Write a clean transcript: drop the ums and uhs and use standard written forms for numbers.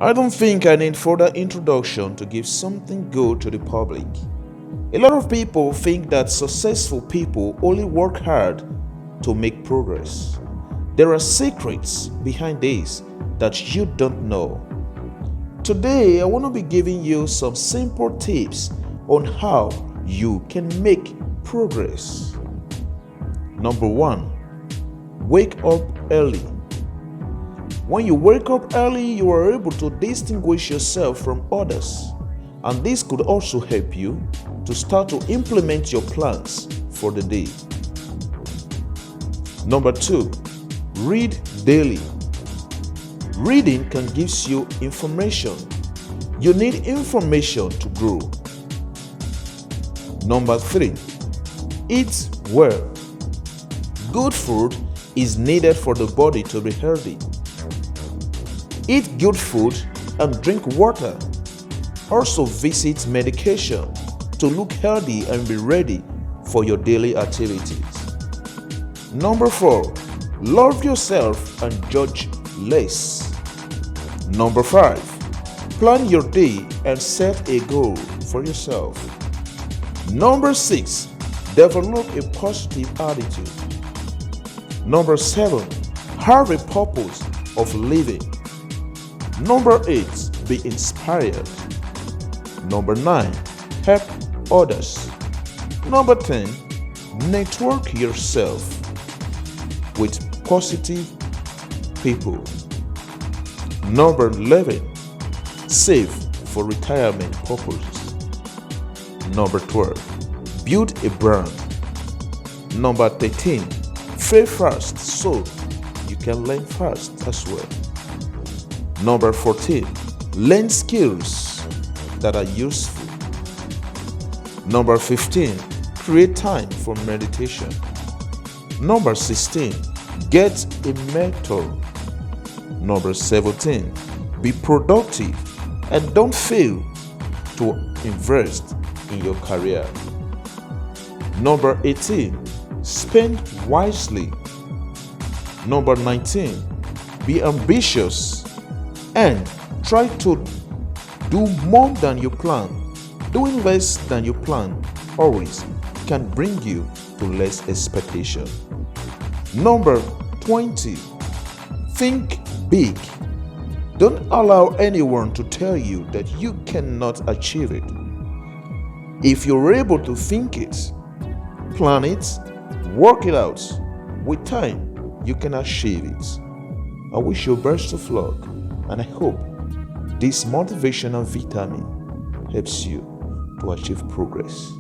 I don't think I need further introduction to give something good to the public. A lot of people think that successful people only work hard to make progress. There are secrets behind this that you don't know. Today, I want to be giving you some simple tips on how you can make progress. Number 1, wake up early. When you wake up early, you are able to distinguish yourself from others, and this could also help you to start to implement your plans for the day. Number 2, read daily. Reading can give you information. You need information to grow. Number 3, eat well. Good food is needed for the body to be healthy. Eat good food and drink water. Also visit medication to look healthy and be ready for your daily activities. Number 4, love yourself and judge less. Number 5, plan your day and set a goal for yourself. Number 6, develop a positive attitude. Number 7, have a purpose of living. Number 8, be inspired. Number 9, help others. Number 10, network yourself with positive people. Number 11, save for retirement purposes. Number 12, build a brand. Number 13, fail fast so you can learn fast as well. Number 14, learn skills that are useful. Number 15, create time for meditation. Number 16, get a mentor. Number 17, be productive and don't fail to invest in your career. Number 18, spend wisely. Number 19, be ambitious and try to do more than you plan. Doing less than you plan always can bring you to less expectation. Number 20, think big. Don't allow anyone to tell you that you cannot achieve it. If you're able to think it, plan it, work it out, with time, you can achieve it. I wish you best of luck, and I hope this motivational vitamin helps you to achieve progress.